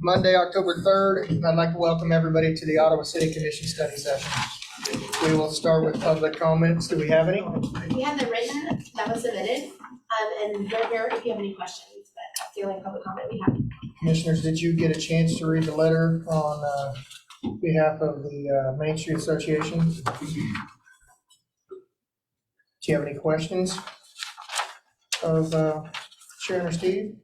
Monday, October 3rd. I'd like to welcome everybody to the Ottawa City Commission study session. We will start with public comments. Do we have any? We have the written that was submitted, and they're here if you have any questions, but that's the only public comment we have. Commissioners, did you get a chance to read the letter on behalf of the Main Street Association? Do you have any questions of Sharon or Steve?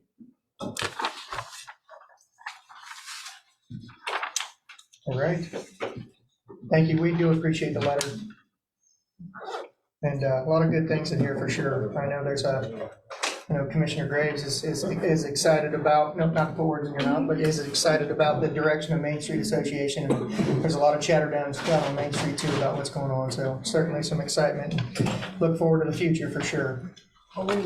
All right. Thank you. We do appreciate the letter. And a lot of good things in here for sure. I know there's Commissioner Graves is excited about, no, not to put words in your mouth, but is excited about the direction of Main Street Association. And there's a lot of chatter down on Main Street too about what's going on. So certainly some excitement. Look forward to the future for sure. Well, we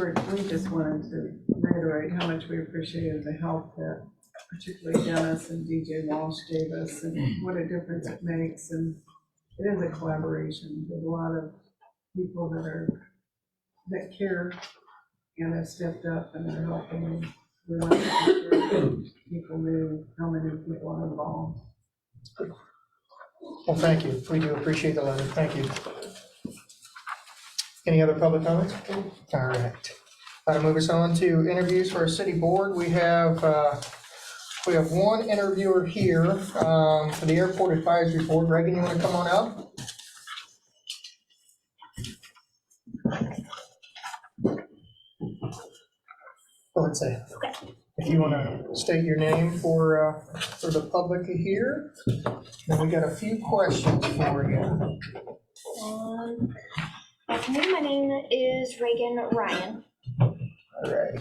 just wanted to reiterate how much we appreciated the help that particularly Dennis and DJ Walsh gave us, and what a difference it makes. And it is a collaboration. There's a lot of people that care and have stepped up and are helping. And we want to make sure people knew how many people are involved. Well, thank you. We do appreciate the letter. Thank you. Any other public comments? All right. That'll move us on to interviews for our city board. We have one interviewer here for the airport advisory board. Reagan, you want to come on up? Well, let's say, if you want to state your name for the public here, then we got a few questions for you. Afternoon, my name is Reagan Ryan. All right.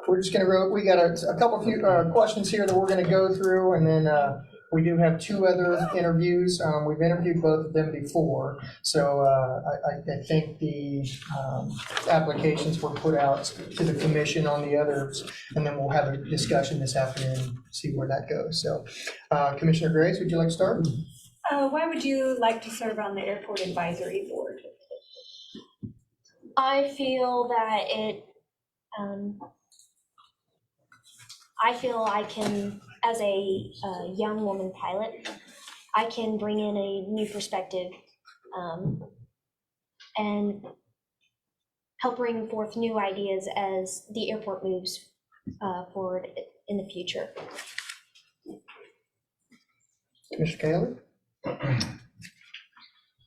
We're just going to, we got a couple few questions here that we're going to go through, and then we do have two other interviews. We've interviewed both of them before, so I think the applications were put out to the commission on the others, and then we'll have a discussion this afternoon, see where that goes. So Commissioner Grace, would you like to start? Why would you like to serve on the airport advisory board? I feel that I feel I can, as a young woman pilot, I can bring in a new perspective and help bring forth new ideas as the airport moves forward in the future. Commissioner Kaler?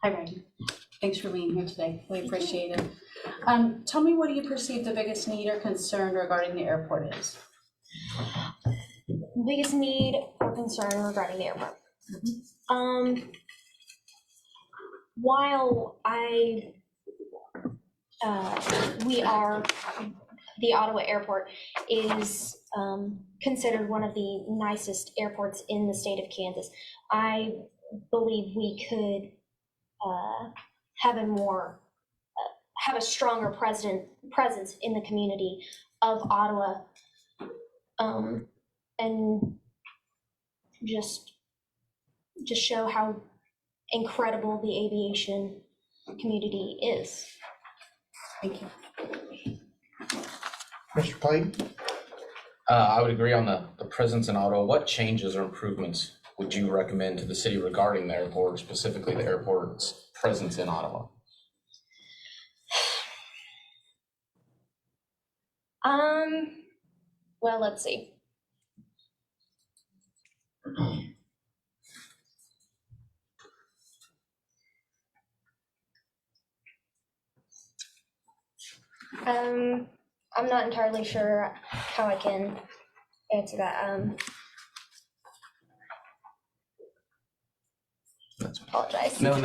Hi, Ryan. Thanks for being here today. We appreciate it. Tell me, what do you perceive the biggest need or concern regarding the airport is? Biggest need or concern regarding the airport. While the Ottawa airport is considered one of the nicest airports in the state of Kansas, I believe we could have a stronger presence in the community of Ottawa, and just show how incredible the aviation community is. Thank you. Mr. Clayton? I would agree on the presence in Ottawa. What changes or improvements would you recommend to the city regarding the airport, specifically the airport's presence in Ottawa? Well, let's see. I'm not entirely sure how I can answer that. Apologize. No.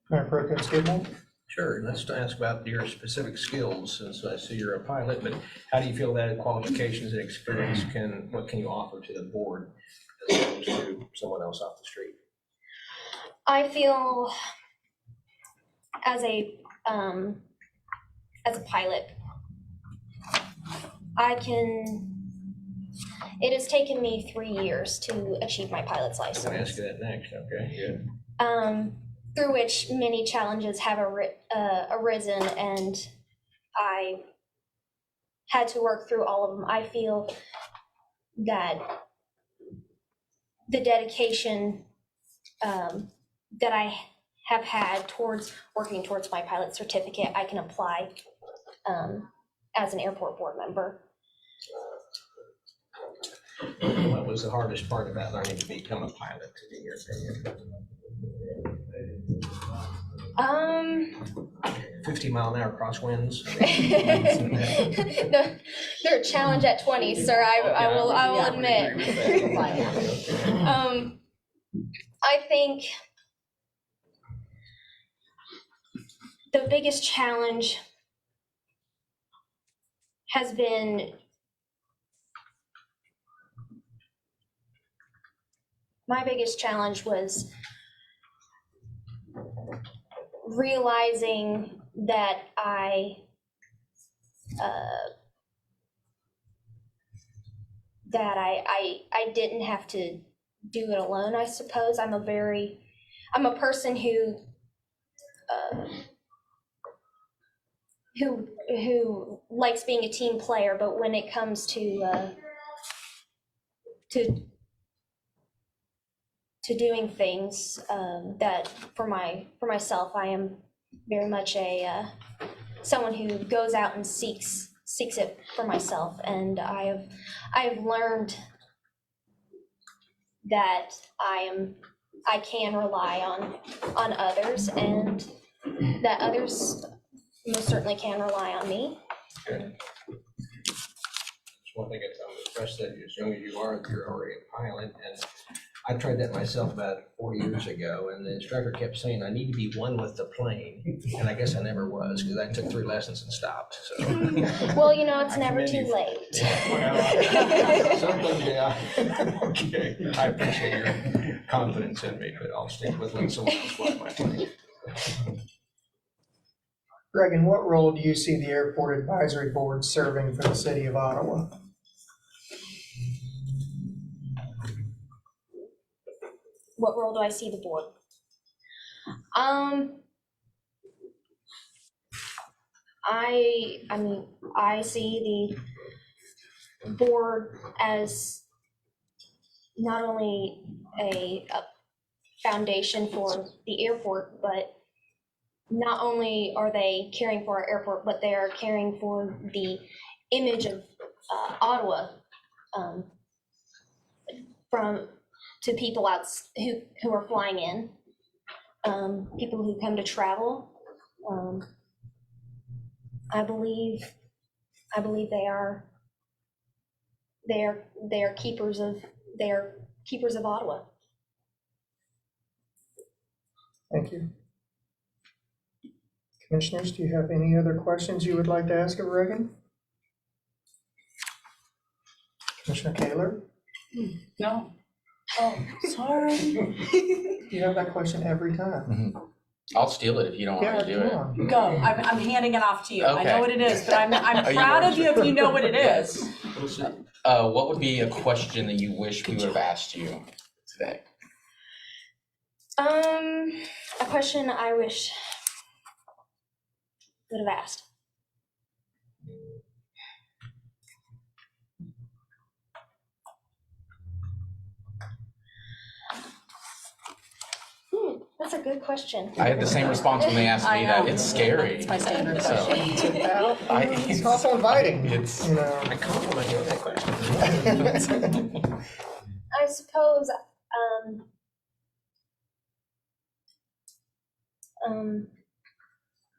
Mayor Pro Tem Skidmore? Sure, let's ask about your specific skills, since I see you're a pilot, but how do you feel that qualifications and experience what can you offer to the board as opposed to someone else off the street? I feel as a pilot, it has taken me 3 years to achieve my pilot's license. I'm gonna ask you that next, okay, good. Through which many challenges have arisen, and I had to work through all of them. I feel that the dedication that I have had towards working towards my pilot certificate, I can apply as an airport board member. What was the hardest part about learning to become a pilot, in your opinion? 50-mile-an-hour crosswinds? They're a challenge at 20, sir, I will admit. I think the biggest challenge has been was realizing that I didn't have to do it alone, I suppose. I'm a person who likes being a team player, but when it comes to doing things that for myself, I am very much someone who goes out and seeks it for myself, and I have learned that I can rely on others, and that others most certainly can rely on me. Good. Just one thing I tell the press that as young as you are, you're already a pilot, and I tried that myself about 4 years ago, and the instructor kept saying, I need to be one with the plane, and I guess I never was, because I took 3 lessons and stopped, so. Well, it's never too late. Something, yeah. Okay, I appreciate your confidence in me, but I'll stick with letting someone else fly my plane. Greg, in what role do you see the Airport Advisory Board serving for the city of Ottawa? What role do I see the board? I see the board as not only a foundation for the airport, but not only are they caring for our airport, but they are caring for the image of Ottawa to people who are flying in, people who come to travel. I believe they are keepers of Ottawa. Thank you. Commissioners, do you have any other questions you would like to ask of Reagan? Commissioner Kaler? No. Oh, sorry. You have that question every time. I'll steal it if you don't want me to do it. on. Go, I'm handing it off to you. I Okay. know what it is, but I'm you proud of you if you know what it is. What would be a question that you wish we would have asked you today? A question I wish would have asked. That's a good question. I had the same response when they asked me that. It's scary. It's my standard So, question. It's also inviting. It's- I compliment you on that question. I suppose,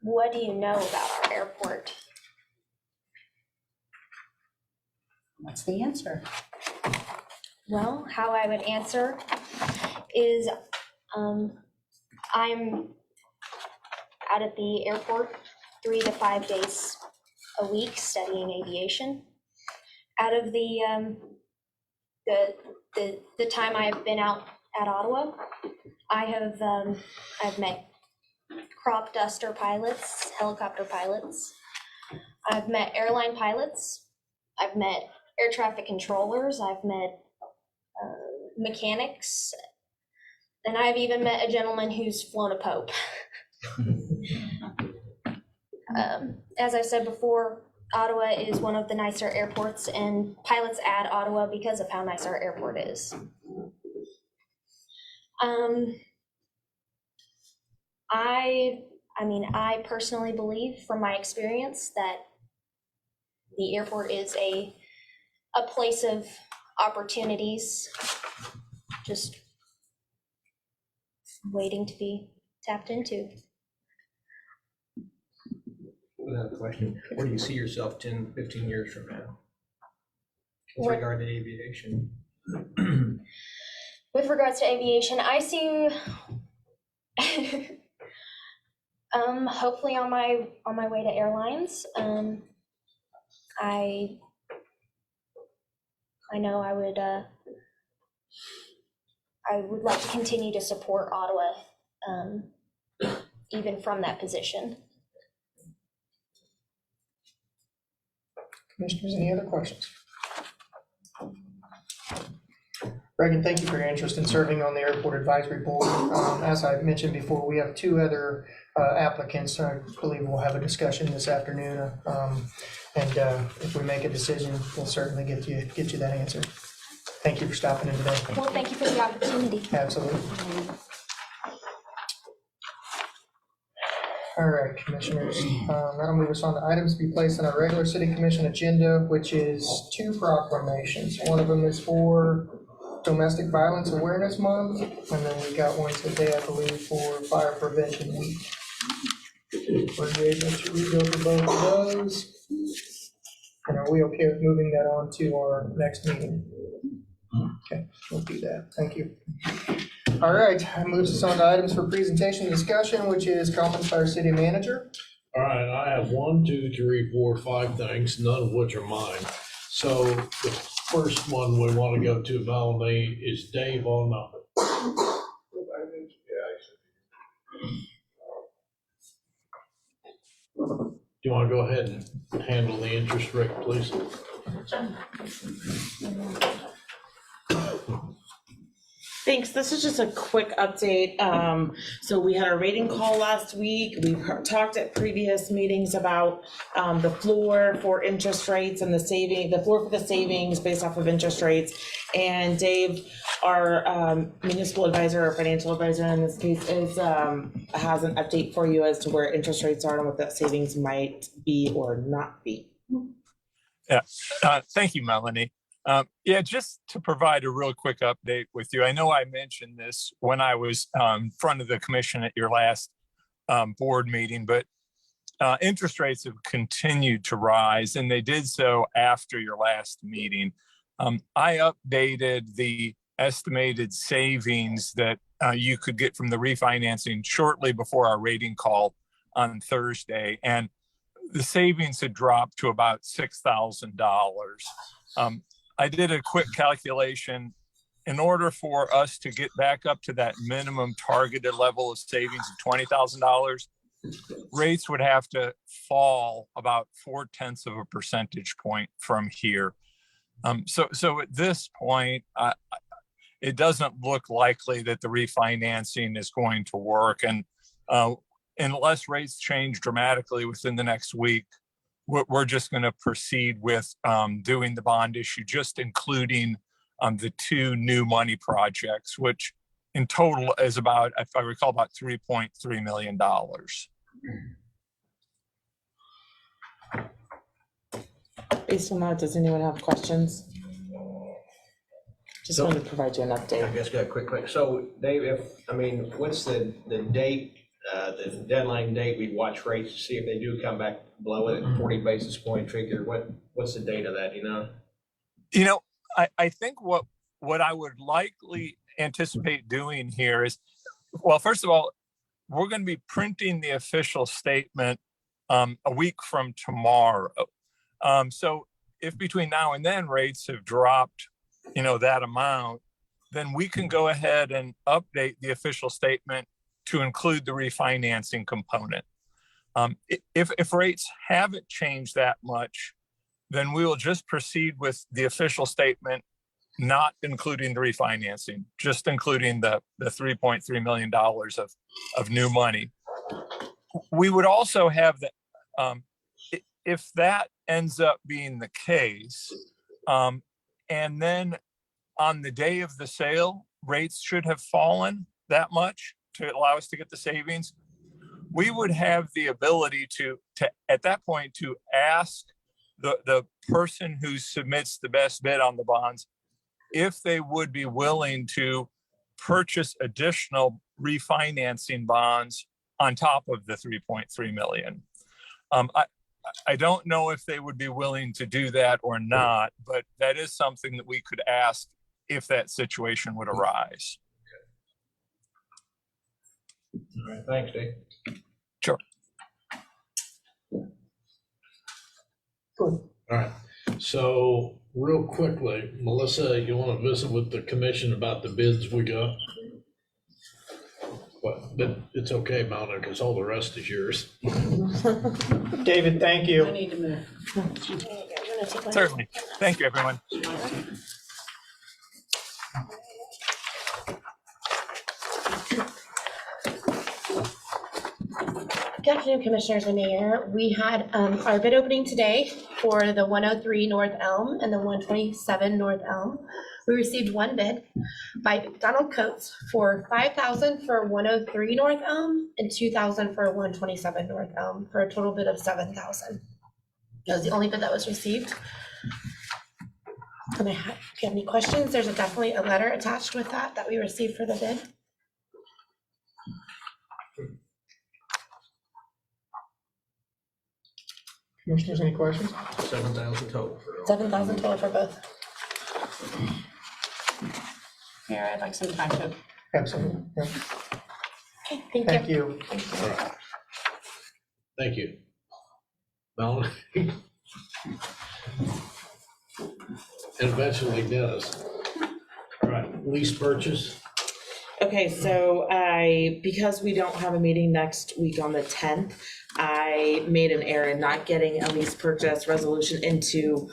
what do you know about our airport? What's the answer? Well, how I would answer is, I'm out at the airport 3 to 5 days a week studying aviation. Out of the time I have been out at Ottawa, I've met crop duster pilots, helicopter pilots. I've met airline pilots. I've met air traffic controllers. I've met mechanics. And I've even met a gentleman who's flown a Pope. As I said before, Ottawa is one of the nicer airports, and pilots add Ottawa because of how nice our airport is. I personally believe from my experience that the airport is a place of opportunities, just waiting to be tapped into. Without question, where do you see yourself 10, 15 years from now? With What- regard to aviation? With regards to aviation, I see hopefully on my way to airlines. I know I would like to continue to support Ottawa, even from that position. Commissioners, any other questions? Reagan, thank you for your interest in serving on the Airport Advisory Board. As I mentioned before, we have 2 other applicants. I believe we'll have a discussion this afternoon. And if we make a decision, we'll certainly get you that answer. Thank you for stopping in today. Well, thank you for the opportunity. Absolutely. All right, Commissioners, that'll move us on to items to be placed on our regular City Commission agenda, which is 2 proclamations. One of them is for Domestic Violence Awareness Month, and then we got one today, I believe, for Fire Prevention Week. Were you able to go for both of those? And are we okay with moving that on to our next meeting? Okay, we'll do that. Thank you. All right, that moves us on to items for presentation and discussion, which is comments by our city manager. All right, I have 1, 2, 3, 4, 5 things, none of which are mine. So the first one we want to go to, Melanie, is Dave on the. Do you want to go ahead and handle the interest rate, please? Thanks. This is just a quick update. So we had our rating call last week. We've talked at previous meetings about the floor for interest rates and the floor for the savings based off of interest rates. And Dave, our municipal advisor or financial advisor in this case, has an update for you as to where interest rates are and what that savings might be or not be. Yeah, thank you, Melanie. Just to provide a real quick update with you. I know I mentioned this when I was in front of the commission at your last board meeting, but interest rates have continued to rise, and they did so after your last meeting. I updated the estimated savings that you could get from the refinancing shortly before our rating call on Thursday, and the savings had dropped to about $6,000. I did a quick calculation. In order for us to get back up to that minimum targeted level of savings of $20,000, rates would have to fall about 0.4 of a percentage point from here. So at this point, it doesn't look likely that the refinancing is going to work. And unless rates change dramatically within the next week, we're just going to proceed with doing the bond issue, just including the 2 new money projects, which in total is about, if I recall, about $3.3 million. Based on that, does anyone have questions? Just wanted to provide you an update. I guess got a quick. So Dave, what's the date, the deadline date we watch rates to see if they do come back below it, 40 basis point figure? What's the date of that, you know? I think what I would likely anticipate doing here is, well, first of all, we're going to be printing the official statement a week from tomorrow. So if between now and then rates have dropped, that amount, then we can go ahead and update the official statement to include the refinancing component. If rates haven't changed that much, then we will just proceed with the official statement, not including the refinancing, just including the $3.3 million of new money. We would also have if that ends up being the case, and then on the day of the sale, rates should have fallen that much to allow us to get the savings, we would have the ability to at that point to ask the person who submits the best bid on the bonds if they would be willing to purchase additional refinancing bonds on top of the 3.3 million. I don't know if they would be willing to do that or not, but that is something that we could ask if that situation would arise. All right, thanks, Dave. Sure. Cool. All right, so real quickly, Melissa, you want to visit with the commission about the bids we got? But it's okay, Mona, because all the rest is yours. David, thank I you. need to move. Certainly. Thank you, everyone. Good afternoon, Commissioners and Mayor. We had our bid opening today for the 103 North Elm and the 127 North Elm. We received one bid by Donald Coates for $5,000 for 103 North Elm and $2,000 for 127 North Elm, for a total bid of $7,000. That was the only bid that was received. And if you have any questions, there's definitely a letter attached with that we received for the bid. Commissioners, any questions? 7,000 total. 7,000 total for both. Here, I'd like some time to. Absolutely. Yeah. Okay, thank you. Thank you. All right. Thank you. Melanie? And eventually Dennis. All right, lease purchase. Okay, so because we don't have a meeting next week on the 10th, I made an error in not getting a lease purchase resolution into,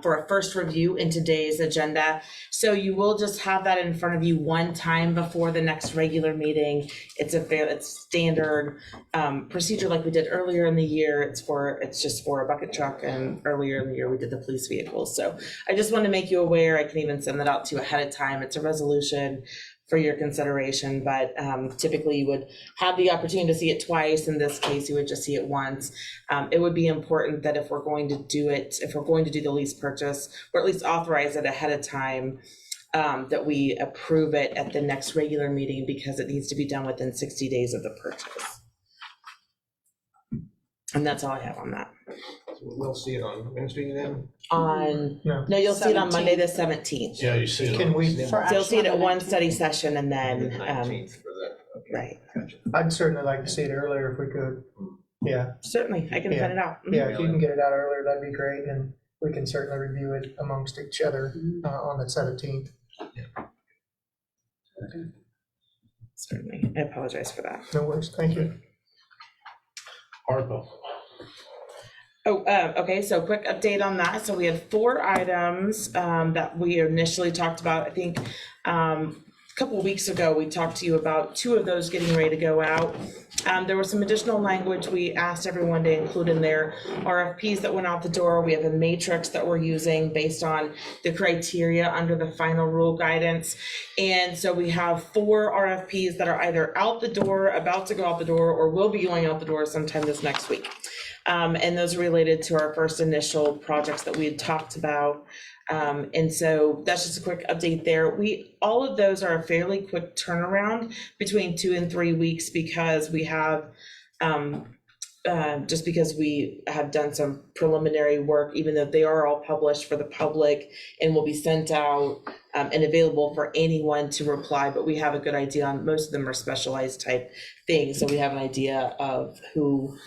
for a first review in today's agenda. So you will just have that in front of you one time before the next regular meeting. It's standard procedure like we did earlier in the year. It's just for a bucket truck, and earlier in the year we did the police vehicles. So I just want to make you aware. I can even send that out to you ahead of time. It's a resolution for your consideration, but typically you would have the opportunity to see it twice. In this case, you would just see it once. It would be important that if we're going to do the lease purchase, or at least authorize it ahead of time, that we approve it at the next regular meeting, because it needs to be done within 60 days of the purchase. And that's all I have on that. So we'll see it on Wednesday then? No, you'll see it on Monday, the 17th. Yeah, you see it. Can we, So you'll see it at one study session and The then, 19th for the, okay. right, Gotcha. I'd certainly like to see it earlier if we could. Yeah, certainly, I can send it out. yeah, if you can get it out earlier, that'd be great, and we can certainly review it amongst each other on the 17th. Certainly, I apologize for that. No worries, thank you. ARPA. Oh, okay, so quick update on that. So we had 4 items that we initially talked about. I think a couple of weeks ago, we talked to you about 2 of those getting ready to go out. There was some additional language we asked everyone to include in their RFPs that went out the door. We have a matrix that we're using based on the criteria under the final rule guidance. And so we have 4 RFPs that are either out the door, about to go out the door, or will be going out the door sometime this next week. And those are related to our first initial projects that we had talked about. And so that's just a quick update there. All of those are a fairly quick turnaround, between 2 and 3 weeks, because we have, just because we have done some preliminary work, even though they are all published for the public and will be sent out and available for anyone to reply. But we have a good idea on, most of them are specialized type things. So we have an idea of who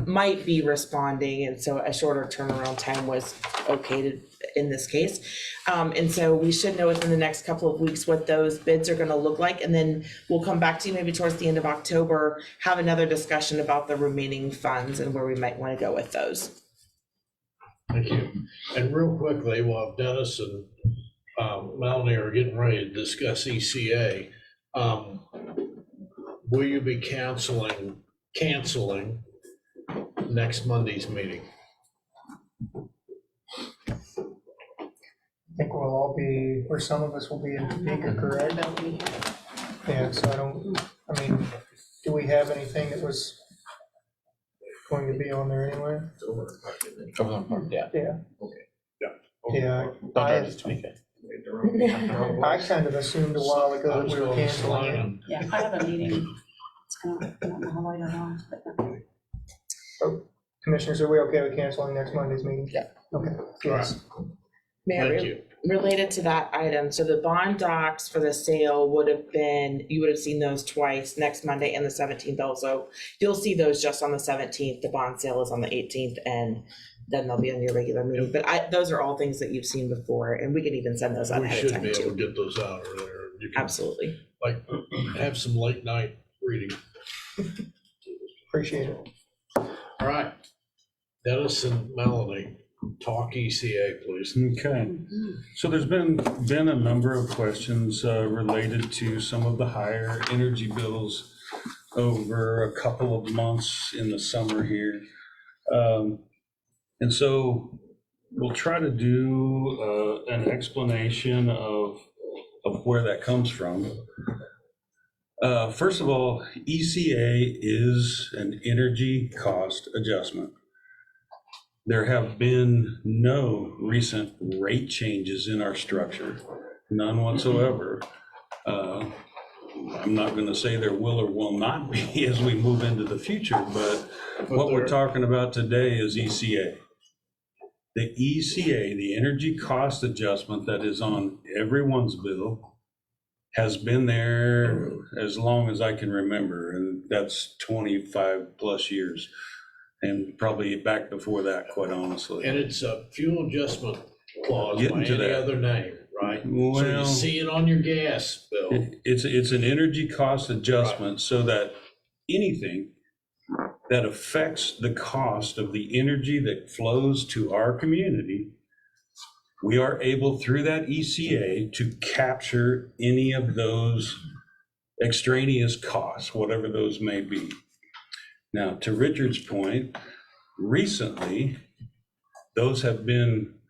might be responding, and so a shorter turnaround time was okayed in this case. And so we should know within the next couple of weeks what those bids are going to look like, and then we'll come back to you maybe towards the end of October, have another discussion about the remaining funds and where we might want to go with those. Thank you. And real quickly, while Dennis and Melanie are getting ready to discuss ECA, will you be canceling next Monday's meeting? I think we'll all be, or some of us will be in Topeka, correct? Yeah, so I mean, do we have anything that was going to be on there anyway? Overland Park, yeah. Yeah. Yeah, Don't drive to Topeka. I kind of assumed a while ago that we were canceling it. Yeah, I have a meeting. It's gonna, I don't know how late it is, but. Commissioners, are we okay with canceling next Monday's meeting? Yeah. Okay, yes. Mayor, Thank you. related to that item, so the bond docs for the sale would have been, you would have seen those twice, next Monday and the 17th also. You'll see those just on the 17th, the bond sale is on the 18th, and then they'll be on your regular meeting. But those are all things that you've seen before, and we can even send those out We ahead of should time be able to too. get those out earlier. You can, Absolutely. like, have some late night reading. Appreciate it. All right. Dennis and Melanie, talk ECA, please. Okay, so there's been a number of questions related to some of the higher energy bills over a couple of months in the summer here. And so we'll try to do an explanation of where that comes from. First of all, ECA is an energy cost adjustment. There have been no recent rate changes in our structure, none whatsoever. I'm not going to say there will or will not be as we move into the future, but what we're talking about today is ECA. The ECA, the energy cost adjustment that is on everyone's bill, has been there as long as I can remember, and that's 25 plus years. And probably back before that, quite honestly. And it's a fuel adjustment clause Getting by to any that. other name, right? So Well, you see it on your gas bill. It's an energy cost adjustment so that anything that affects the cost of the energy that flows to our community, we are able through that ECA to capture any of those extraneous costs, whatever those may be. Now, to Richard's point, recently, those have been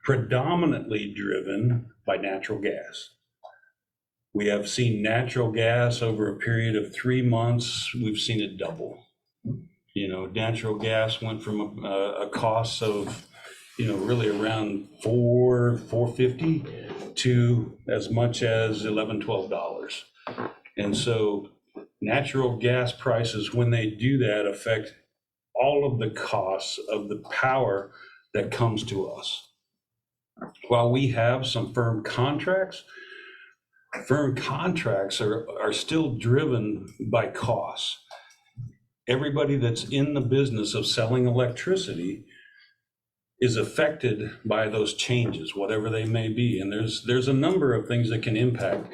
predominantly driven by natural gas. We have seen natural gas over a period of 3 months, we've seen it double. You know, natural gas went from a cost of, really around $4.50 to as much as $11, $12. And so natural gas prices, when they do that, affect all of the costs of the power that comes to us. While we have some firm contracts are still driven by costs. Everybody that's in the business of selling electricity is affected by those changes, whatever they may be. And there's a number of things that can impact.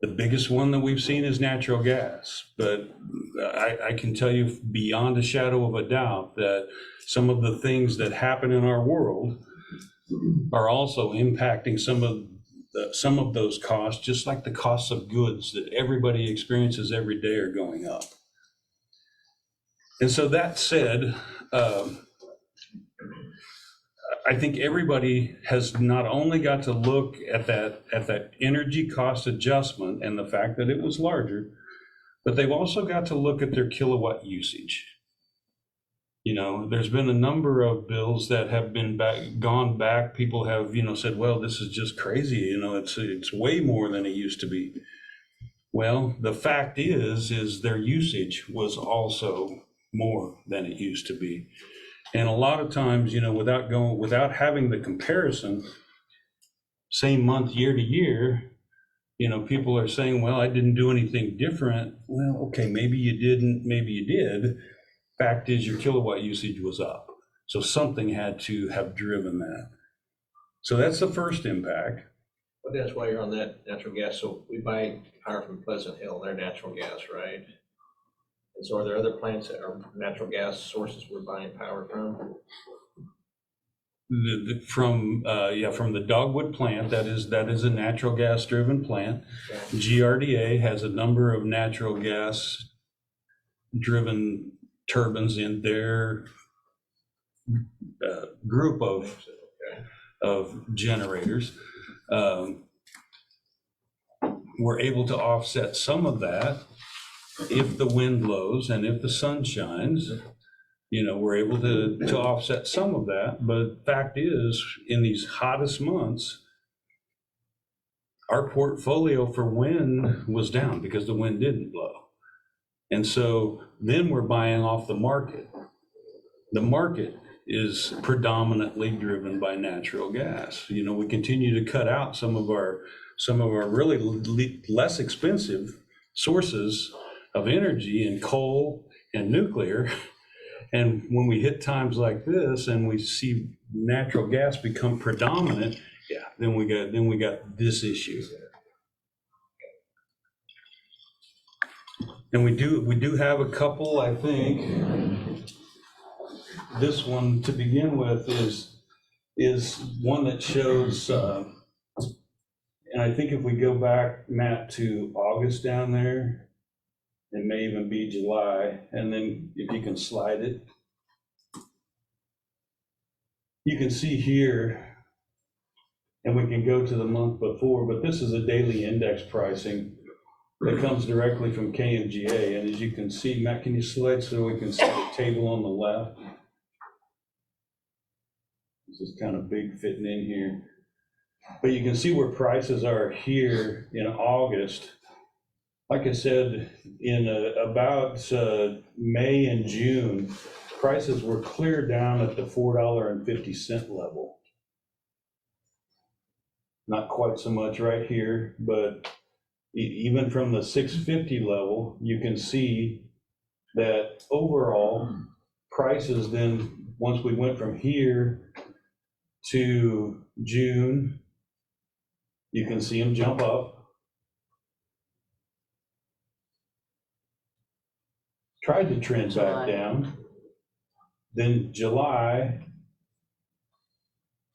The biggest one that we've seen is natural gas, but I can tell you beyond a shadow of a doubt that some of the things that happen in our world are also impacting some of those costs, just like the costs of goods that everybody experiences every day are going up. And so that said, I think everybody has not only got to look at that energy cost adjustment and the fact that it was larger, but they've also got to look at their kilowatt usage. There's been a number of bills that have been gone back. People have, said, well, this is just crazy. It's way more than it used to be. Well, the fact is their usage was also more than it used to be. And a lot of times, without having the comparison, same month, year to year, people are saying, well, I didn't do anything different. Well, okay, maybe you didn't, maybe you did. Fact is your kilowatt usage was up. So something had to have driven that. So that's the first impact. But that's why you're on that natural gas. So we buy power from Pleasant Hill, they're natural gas, right? And so are there other plants that are natural gas sources we're buying power from? From the Dogwood plant, that is a natural gas driven plant. Okay. GRDA has a number of natural gas driven turbines in their group of generators. We're able to offset some of that if the wind blows and if the sun shines. We're able to offset some of that, but fact is, in these hottest months, our portfolio for wind was down because the wind didn't blow. And so then we're buying off the market. The market is predominantly driven by natural gas. We continue to cut out some of our really less expensive sources of energy in coal and nuclear. And when we hit times like this and we see natural gas become predominant, then we got this issue. And we do have a couple, I think. This one to begin with is one that shows, and I think if we go back, Matt, to August down there, it may even be July, and then if you can slide it, you can see here, and we can go to the month before, but this is a daily index pricing that comes directly from KMGA. And as you can see, Matt, can you slide so we can see the table on the left? This is kind of big fitting in here. But you can see where prices are here in August. Like I said, in about May and June, prices were clear down at the $4.50 level. Not quite so much right here, but even from the $6.50 level, you can see that overall prices then, once we went from here to June, you can see them jump up. Tried to trend back down. Then July,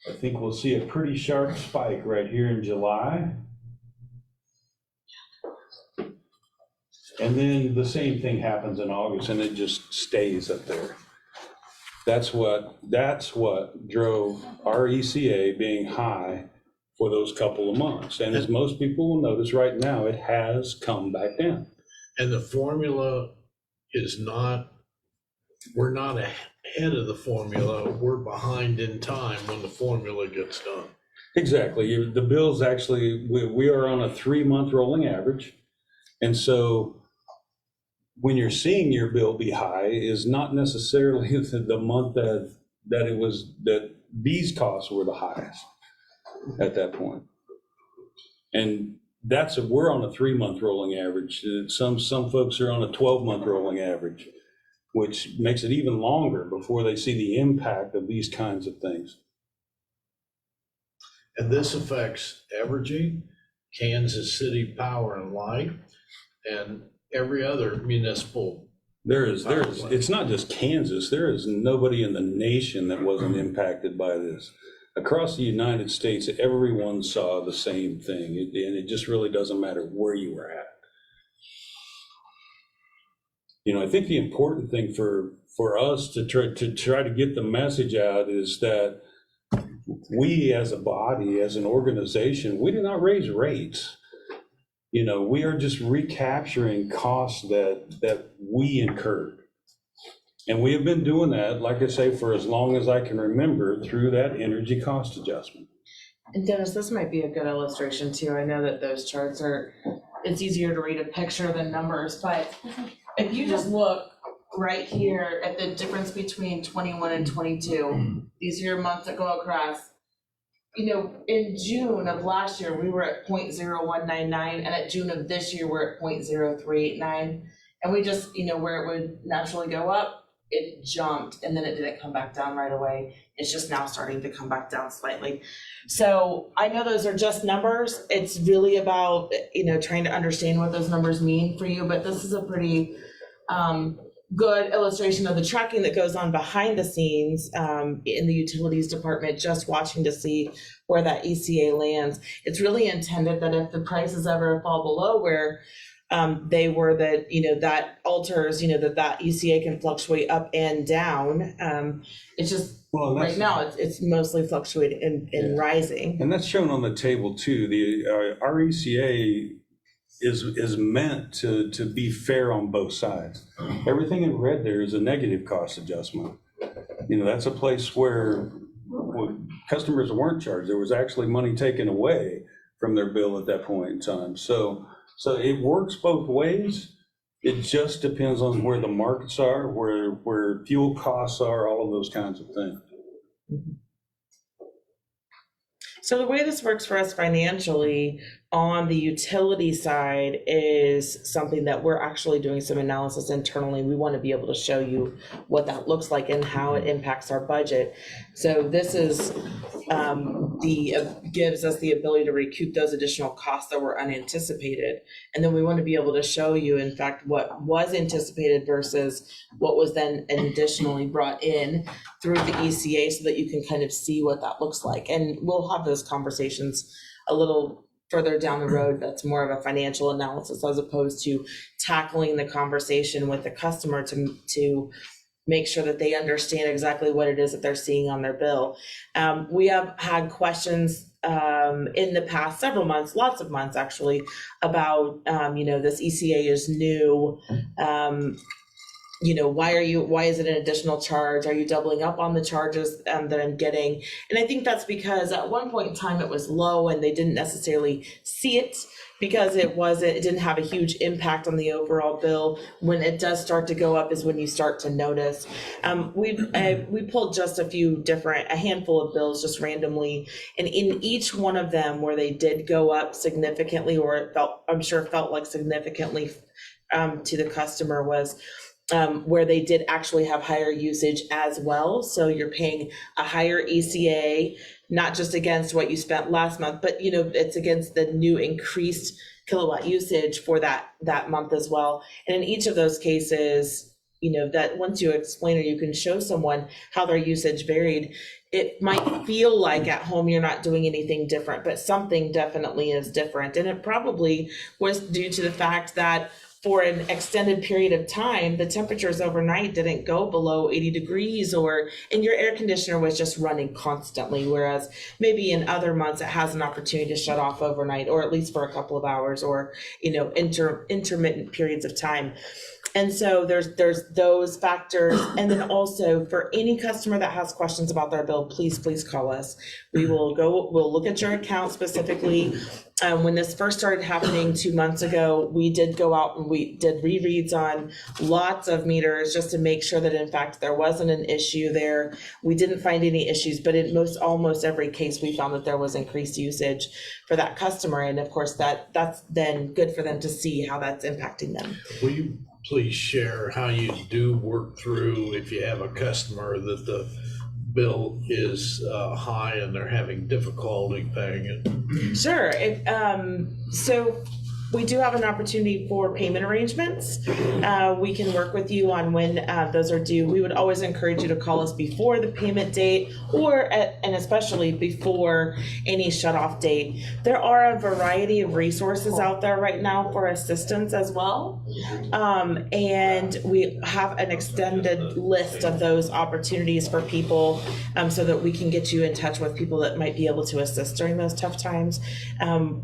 I think we'll see a pretty sharp spike right here in July. And then the same thing happens in August, and it just stays up there. That's what drove our ECA being high for those couple of months. And as most people will notice right now, it has come back down. And the formula is not, we're not ahead of the formula, we're behind in time when the formula gets done. Exactly. The bills actually, we are on a 3-month rolling average. And so when you're seeing your bill be high is not necessarily the month that these costs were the highest at that point. And we're on a 3-month rolling average. Some folks are on a 12-month rolling average, which makes it even longer before they see the impact of these kinds of things. And this affects Evergy, Kansas City Power and Light, and every other municipal. It's not just Kansas. There is nobody in the nation that wasn't impacted by this. Across the United States, everyone saw the same thing, and it just really doesn't matter where you were at. I think the important thing for us to try to get the message out is that we as a body, as an organization, we do not raise rates. We are just recapturing costs that we incurred. And we have been doing that, like I say, for as long as I can remember through that energy cost adjustment. And Dennis, this might be a good illustration too. I know that those charts it's easier to read a picture than numbers, but if you just look right here at the difference between 21 and 22, these are your months that go across. In June of last year, we were at 0.0199, and at June of this year, we're at 0.0389. And we just, where it would naturally go up, it jumped, and then it didn't come back down right away. It's just now starting to come back down slightly. So I know those are just numbers. It's really about, trying to understand what those numbers mean for you, but this is a pretty good illustration of the tracking that goes on behind the scenes in the utilities department, just watching to see where that ECA lands. It's really intended that if the prices ever fall below where they were that, that alters, that ECA can fluctuate up and down. It's just, Well, and right now, it's mostly fluctuating and rising. And that's shown on the table too. The our ECA is meant to be fair on both sides. Everything in red there is a negative cost adjustment. That's a place where customers weren't charged. There was actually money taken away from their bill at that point in time. So it works both ways. It just depends on where the markets are, where fuel costs are, all of those kinds of things. So the way this works for us financially on the utility side is something that we're actually doing some analysis internally. We want to be able to show you what that looks like and how it impacts our budget. So this is gives us the ability to recoup those additional costs that were unanticipated. And then we want to be able to show you, in fact, what was anticipated versus what was then additionally brought in through the ECA so that you can kind of see what that looks like. And we'll have those conversations a little further down the road. That's more of a financial analysis as opposed to tackling the conversation with the customer to make sure that they understand exactly what it is that they're seeing on their bill. We have had questions in the past several months, lots of months actually, about, this ECA is new. Why is it an additional charge? Are you doubling up on the charges that I'm getting? And I think that's because at one point in time it was low and they didn't necessarily see it because it didn't have a huge impact on the overall bill. When it does start to go up is when you start to notice. We pulled just a handful of bills just randomly, and in each one of them where they did go up significantly, or it felt like significantly to the customer was where they did actually have higher usage as well. So you're paying a higher ECA, not just against what you spent last month, but it's against the new increased kilowatt usage for that month as well. And in each of those cases, that once you explain or you can show someone how their usage varied, it might feel like at home you're not doing anything different, but something definitely is different. And it probably was due to the fact that for an extended period of time, the temperatures overnight didn't go below 80 degrees, and your air conditioner was just running constantly. Whereas maybe in other months, it has an opportunity to shut off overnight, or at least for a couple of hours, or, intermittent periods of time. And so there's those factors. And then also for any customer that has questions about their bill, please call us. We'll look at your account specifically. When this first started happening 2 months ago, we did go out and we did rereads on lots of meters just to make sure that in fact there wasn't an issue there. We didn't find any issues, but in almost every case we found that there was increased usage for that customer. And of course that's then good for them to see how that's impacting them. Will you please share how you do work through if you have a customer that the bill is high and they're having difficulty paying it? Sure. So we do have an opportunity for payment arrangements. We can work with you on when those are due. We would always encourage you to call us before the payment date and especially before any shut-off date. There are a variety of resources out there right now for assistance as well. And we have an extended list of those opportunities for people so that we can get you in touch with people that might be able to assist during those tough times.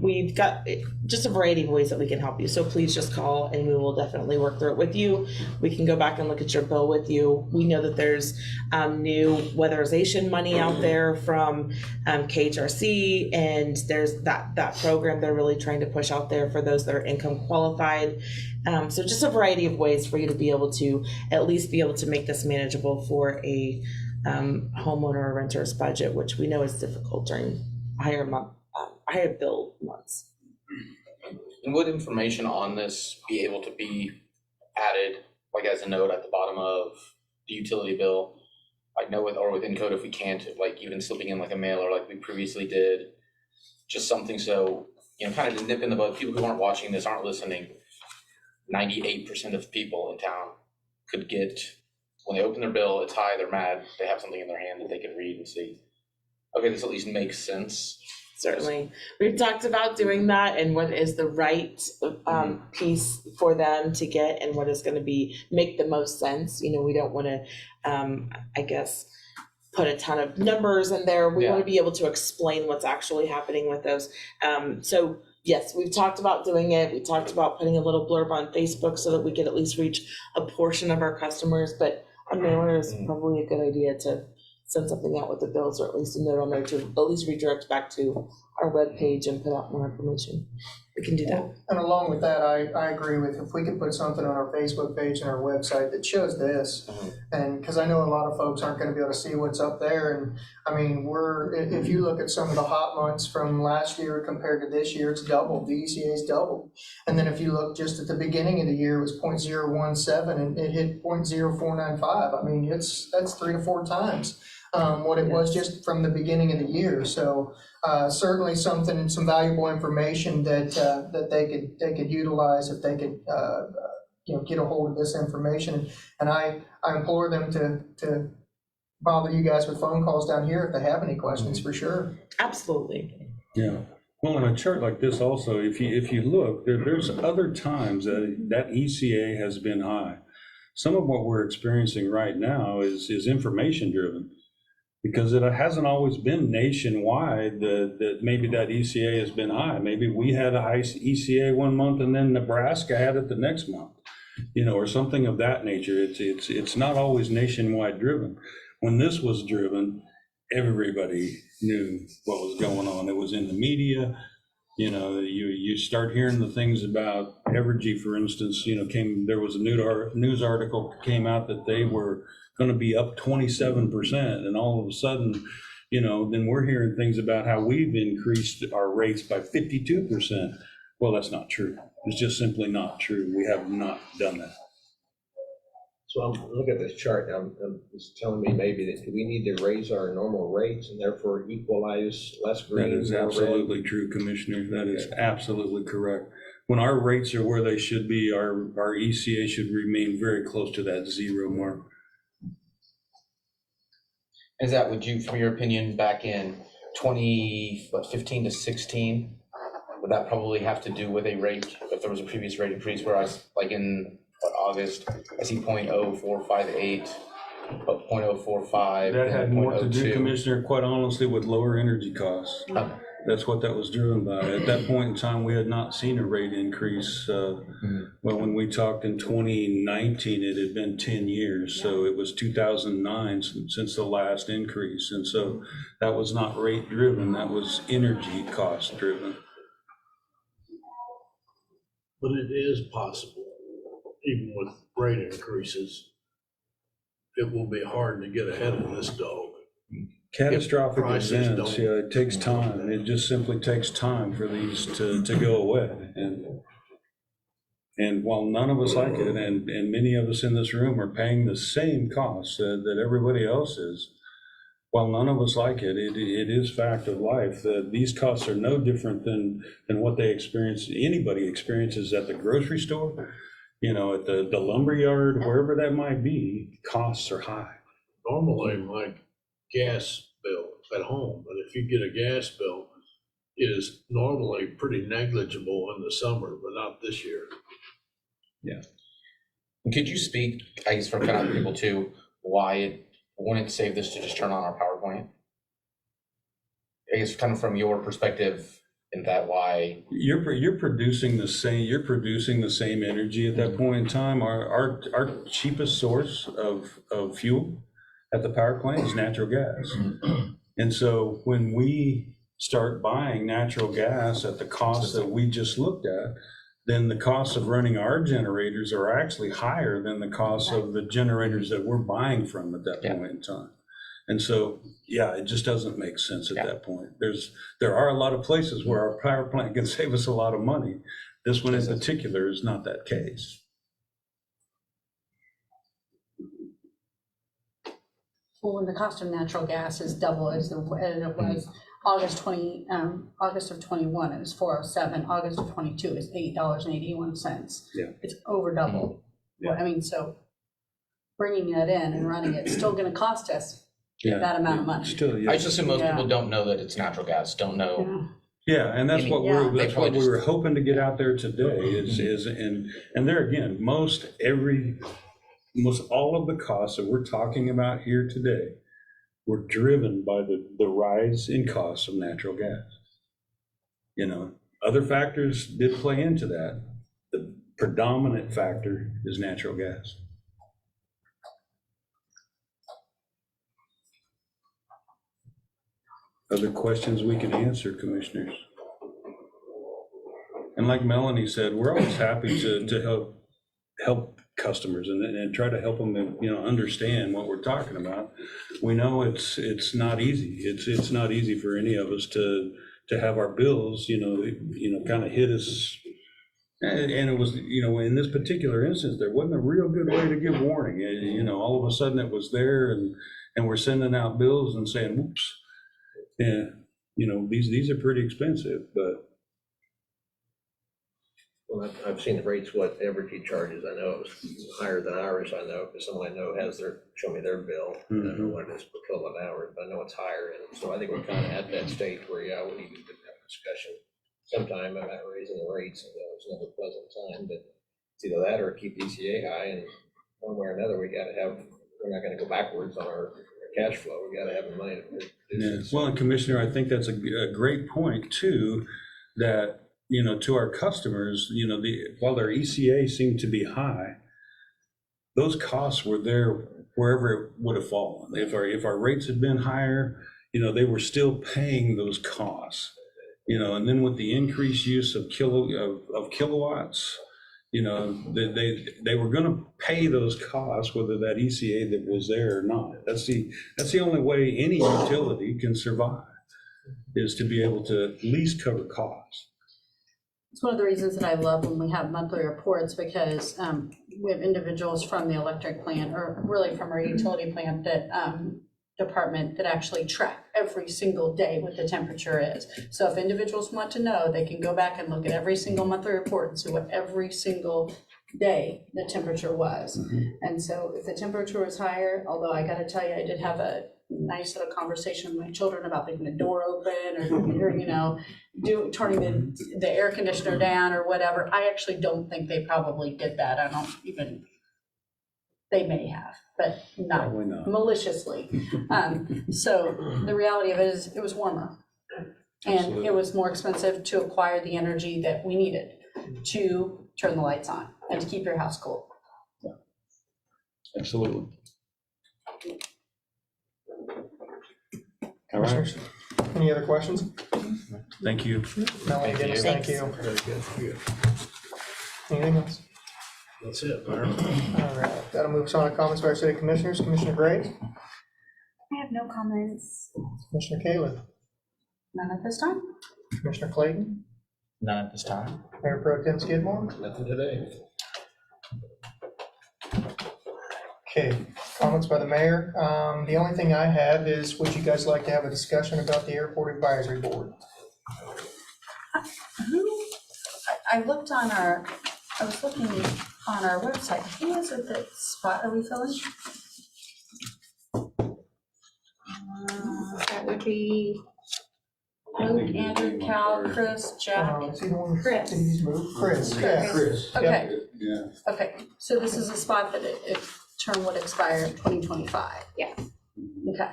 We've got just a variety of ways that we can help you. So please just call and we will definitely work through it with you. We can go back and look at your bill with you. We know that there's new weatherization money out there from KHRC, and there's that program they're really trying to push out there for those that are income qualified. So just a variety of ways for you to be able to at least be able to make this manageable for a homeowner or renter's budget, which we know is difficult during higher bill months. And would information on this be able to be added, like as a note at the bottom of the utility bill? I know within code if we can't, like even slipping in like a mailer like we previously did, just something so, kind of to nip in the bud. People who aren't watching this, aren't listening, 98% of people in town could get, when they open their bill, it's high, they're mad, they have something in their hand that they can read and see. Okay, this at least makes sense. certainly. We've talked about doing that and what is the right piece for them to get and what is going to make the most sense. You know, we don't want to, I guess, put a ton of numbers in there. We want to be able to explain what's actually happening with those. So yes, we've talked about doing it. We talked about putting a little blurb on Facebook so that we could at least reach a portion of our customers. But a mailer is probably a good idea to send something out with the bills, or at least a note on there to at least redirect back to our webpage and put out more information. We can do that. And along with that, I agree with, if we could put something on our Facebook page and our website that shows this, and because I know a lot of folks aren't going to be able to see what's up there. And I mean, if you look at some of the hot months from last year compared to this year, it's doubled. The ECA's doubled. And then if you look just at the beginning of the year, it was 0.017 and it hit 0.0495. I mean, that's 3 to 4 times what it was just from the beginning of the year. So certainly some valuable information that they could utilize if they could get a hold of this information. And I implore them to bother you guys with phone calls down here if they have any questions, for sure. Absolutely. Yeah. Well, on a chart like this also, if you look, there's other times that ECA has been high. Some of what we're experiencing right now is information driven, because it hasn't always been nationwide that maybe that ECA has been high. Maybe we had a high ECA one month and then Nebraska had it the next month, or something of that nature. It's not always nationwide driven. When this was driven, everybody knew what was going on. It was in the media. You start hearing the things about Evergy, for instance. There was a news article came out that they were going to be up 27%, and all of a sudden, then we're hearing things about how we've increased our rates by 52%. Well, that's not true. It's just simply not true. We have not done that. So I'm looking at this chart now, it's telling me maybe that we need to raise our normal rates and therefore equalize less green. That is absolutely true, Commissioner. That is absolutely correct. When our rates are where they should be, our ECA should remain very close to that 0 mark. Is that, from your opinion, back in 2015 to 16, would that probably have to do with a rate, if there was a previous rate increase where in August, I see 0.0458, 0.045. That had more to do, Commissioner, quite honestly, with lower energy costs. That's what that was driven by. At that point in time, we had not seen a rate increase. Well, when we talked in 2019, it had been 10 years. So it was 2009 since the last increase. And so that was not rate driven, that was energy cost driven. But it is possible, even with rate increases, it will be hard to get ahead of this dog. Catastrophic events, it takes time. It just simply takes time for these to go away. And while none of us like it, and many of us in this room are paying the same costs that everybody else is, while none of us like it, it is fact of life that these costs are no different than what anybody experiences at the grocery store, at the lumber yard, wherever that might be. Costs are high. Normally, my gas bill at home, and if you get a gas bill, is normally pretty negligible in the summer, but not this year. Yeah. Could you speak, I guess, for kind of people too, why it wouldn't save this to just turn on our power plant? I guess kind of from your perspective, in that why you're producing the same energy at that point in time. Our cheapest source of fuel at the power plant is natural gas. And so when we start buying natural gas at the cost that we just looked at, then the cost of running our generators are actually higher than the cost of the generators that we're buying from at that point in time. And so, it just doesn't make sense at that point. There are a lot of places where our power plant can save us a lot of money. This one in particular is not that case. Well, when the cost of natural gas is double as it was August of 21, it was $4.07. August of 22 is $8.81. Yeah, it's over double. Yeah. So bringing that in and running it's still going to cost us Yeah. that amount of money. Still, I yeah. just assume most Yeah. people don't know that it's natural gas, don't know. Yeah, and that's what Yeah. that's what we were hoping to get out there today is and there again, most all of the costs that we're talking about here today were driven by the rise in costs of natural gas. You know, other factors did play into that. The predominant factor is natural gas. Other questions we can answer, commissioners? And like Melanie said, we're always happy to help customers and try to help them, understand what we're talking about. We know it's not easy. It's not easy for any of us to have our bills, kind of hit us. And it was, in this particular instance, there wasn't a real good way to give warning. All of a sudden it was there and we're sending out bills and saying, whoops. Yeah, these are pretty expensive, but. Well, I've seen the rates, what Evergy charges. I know it was higher than ours. I know, because someone I know show me their bill. I don't know what it is per kilowatt hour, but I know it's higher. And so I think we're kind of at that stage where, yeah, we need to have a discussion sometime about raising the rates. It's never a pleasant time, but it's either that or keep ECA high. And one way or another, we're not going to go backwards on our cash flow. We got to have the money to produce it. Well, and Commissioner, I think that's a great point too, that, to our customers, while their ECA seemed to be high, those costs were there wherever it would have fallen. If our rates had been higher, they were still paying those costs, and then with the increased use of kilowatts, they were going to pay those costs, whether that ECA that was there or not. That's the only way any utility can survive, is to be able to at least cover costs. It's one of the reasons that I love when we have monthly reports, because we have individuals from the electric plant, or really from our utility plant, that department that actually track every single day what the temperature is. So if individuals want to know, they can go back and look at every single monthly report and see what every single day the temperature was. And so if the temperature was higher, although I gotta tell you, I did have a nice little conversation with my children about leaving the door open or turning the air conditioner down or whatever. I actually don't think they probably did that. They may have, but not maliciously. So the reality of it is it was warmer. And Absolutely. It was more expensive to acquire the energy that we needed to turn the lights on and to keep your house cool. Absolutely. All right, Any other questions? thank you. Melanie, Dennis, thank you. Very good. Anything else? That's it, Byron. All right, that'll move us on to comments by our city commissioners. Commissioner Gray, I have no comments. Commissioner Kayla, None at this time? Commissioner Clayton, None at this time. Mayor Pro Tem Skidmore. Nothing today. Okay, comments by the mayor. The only thing I have is, would you guys like to have a discussion about the airport advisory board? I was looking on our website. Who is it that spot are we filling? That would be Luke, Andrew, Cal, Chris, Jack. Is he the one Chris. that he's moved? Chris, yeah. Chris. Okay, Yeah. okay. So this is a spot that it term would expire in 2025. Yes. Okay.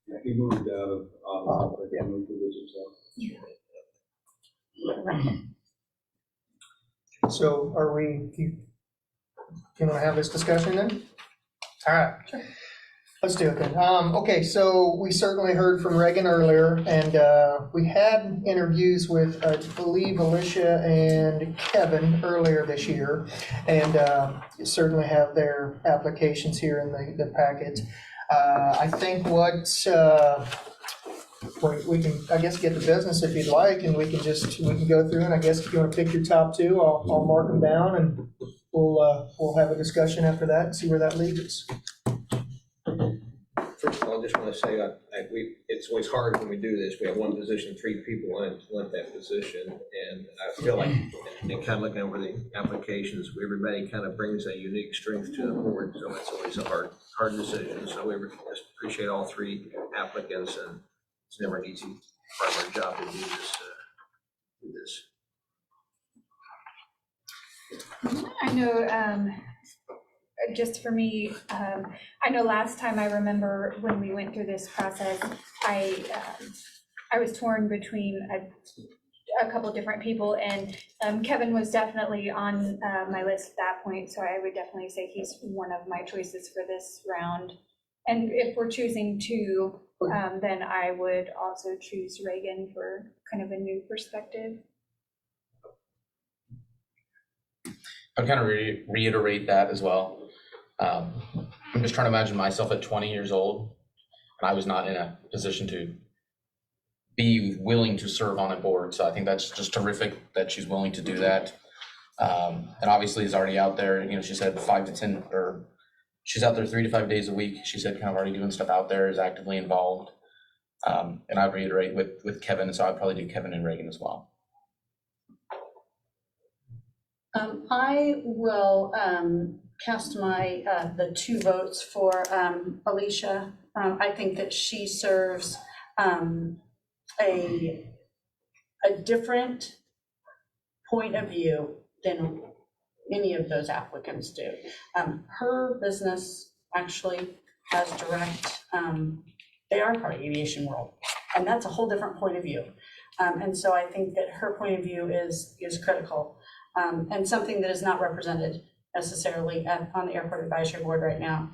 Yeah, he moved out of Ottawa, but he moved to visit himself. So are we, you want to have this discussion then? All right. Let's do it then. Okay, so we certainly heard from Reagan earlier, and we had interviews with, I believe, Alicia and Kevin earlier this year, and you certainly have their applications here in the packet. I think we can, I guess, get to business if you'd like, and we can go through, and I guess if you want to pick your top two, I'll mark them down, and we'll have a discussion after that and see where that leads us. First of all, I just want to say, it's always hard when we do this. We have one position, 3 people want that position. And I feel like, and kind of looking over the applications, everybody kind of brings a unique strength to the board. So it's always a hard decision. So we just appreciate all 3 applicants, and it's never an easy part of our job to do this. I know, just for me, I know last time I remember when we went through this process, I was torn between a couple different people, and Kevin was definitely on my list at that point, so I would definitely say he's one of my choices for this round. And if we're choosing 2, then I would also choose Reagan for kind of a new perspective. I'd kind of reiterate that as well. I'm just trying to imagine myself at 20 years old, and I was not in a position to be willing to serve on a board. So I think that's just terrific that she's willing to do that. And obviously is already out there. You know, she said 5 to 10, or she's out there 3 to 5 days a week. She said kind of already doing stuff out there, is actively involved. And I'd reiterate with Kevin, so I'd probably do Kevin and Reagan as well. I will cast my, the 2 votes for Alicia. I think that she serves a different point of view than any of those applicants do. Her business actually has direct, they are part of the aviation world, and that's a whole different point of view. And so I think that her point of view is critical. And something that is not represented necessarily on the Airport Advisory Board right now.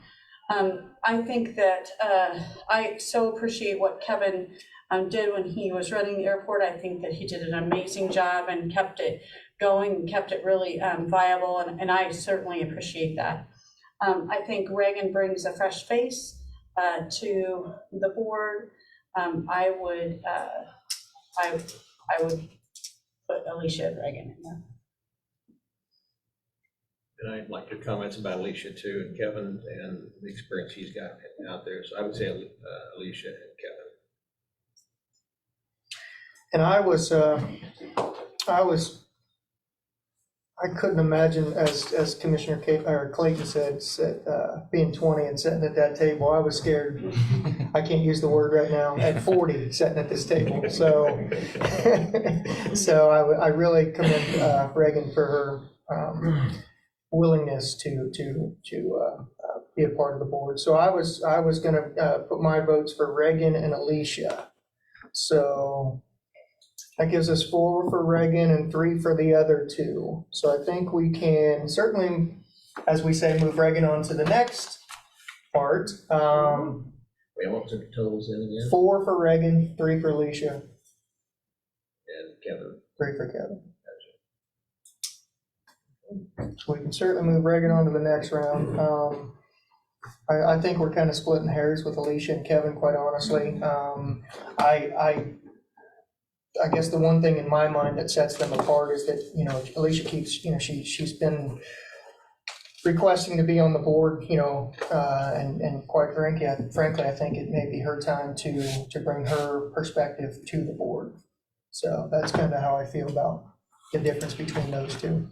I think that I so appreciate what Kevin did when he was running the airport. I think that he did an amazing job and kept it going and kept it really viable, and I certainly appreciate that. I think Reagan brings a fresh face to the board. I would put Alicia and Reagan in there. And I'd like your comments about Alicia too, and Kevin, and the experience he's got out there. So I would say Alicia and Kevin. And I couldn't imagine, as Commissioner Clayton said, being 20 and sitting at that table. I was scared. I can't use the word right now. At 40, sitting at this table. So, so I really commend Reagan for her willingness to be a part of the board. So I was going to put my votes for Reagan and Alicia. So that gives us 4 for Reagan and 3 for the other 2. So I think we can certainly, as we say, move Reagan on to the next part. Wait, what was the totals in again? 4 for Reagan, 3 for Alicia. And Kevin. 3 for Kevin. So we can certainly move Reagan on to the next round. I think we're kind of splitting hairs with Alicia and Kevin, quite honestly. I guess the one thing in my mind that sets them apart is that, you know, Alicia keeps, she's been requesting to be on the board, and quite frankly, I think it may be her time to bring her perspective to the board. So that's kind of how I feel about the difference between those 2.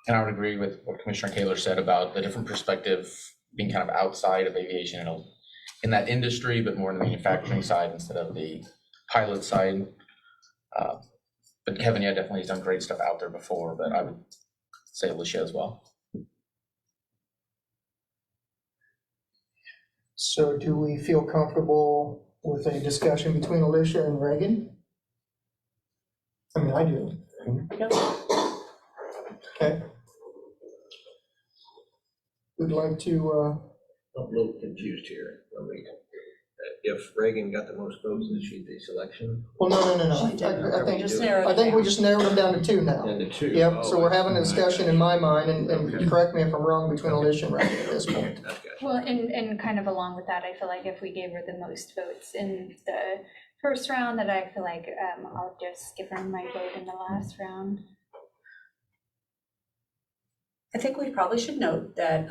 And I would agree with what Commissioner Kaler said about the different perspective being kind of outside of aviation in that industry, but more on the manufacturing side instead of the pilot side. But Kevin, yeah, definitely has done great stuff out there before, but I would say Alicia as well. So do we feel comfortable with a discussion between Alicia and Reagan? I mean, I do. Okay. Would like to, I'm a little confused here. If Reagan got the most votes, is she the selection? well, no. She did. I think Just narrowed it I think we down. just narrowed them down to 2 now. And the 2. Yep, so we're having a discussion in my mind, and correct me if I'm wrong, between Alicia and Reagan at this point. That's good. Well, and kind of along with that, I feel like if we gave her the most votes in the first round, that I feel like I'll just give her my vote in the last round. I think we probably should note that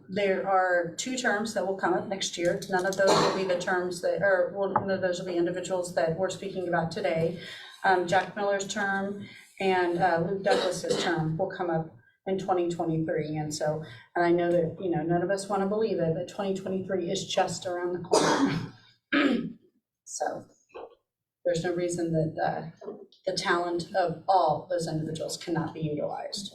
there are 2 terms that will come up next year. None of those will be the terms that, or well, none of those will be individuals that we're speaking about today. Jack Miller's term and Luke Douglas's term will come up in 2023. And so, and I know that, you know, none of us want to believe it, but 2023 is just around the corner. So there's no reason that the talent of all those individuals cannot be utilized.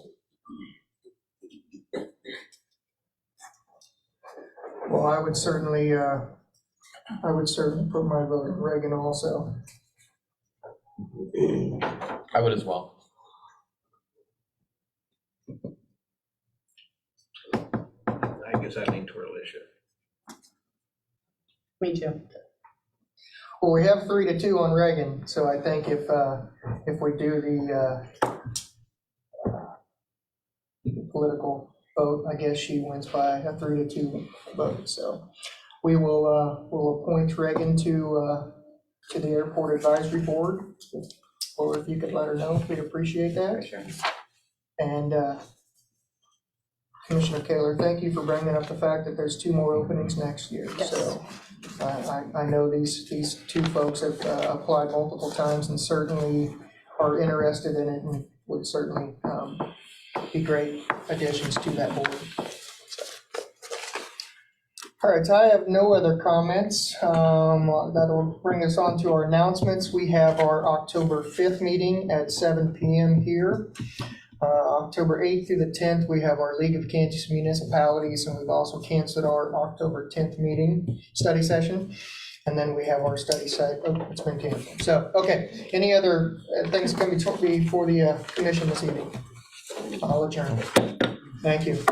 Well, I would certainly put my vote in Reagan also. I would as well. I guess I lean toward Alicia. Me too. Well, we have 3-2 on Reagan, so I think if we do the political vote, I guess she wins by a 3-2 vote. So we will we'll appoint Reagan to the Airport Advisory Board, or if you could let her know, we'd appreciate that. Sure. And Commissioner Kaler, thank you for bringing up the fact that there's 2 more openings next year. Yes. So I know these 2 folks have applied multiple times and certainly are interested in it and would certainly be great additions to that board. All right, so I have no other comments. That'll bring us on to our announcements. We have our October 5th meeting at 7 p.m. here. October 8th through the 10th, we have our League of Kansas Municipalities, and we've also canceled our October 10th meeting, study session. And then we have our study site, it's been canceled. So, okay, any other things coming before the commission this evening? I'll adjourn. Thank you.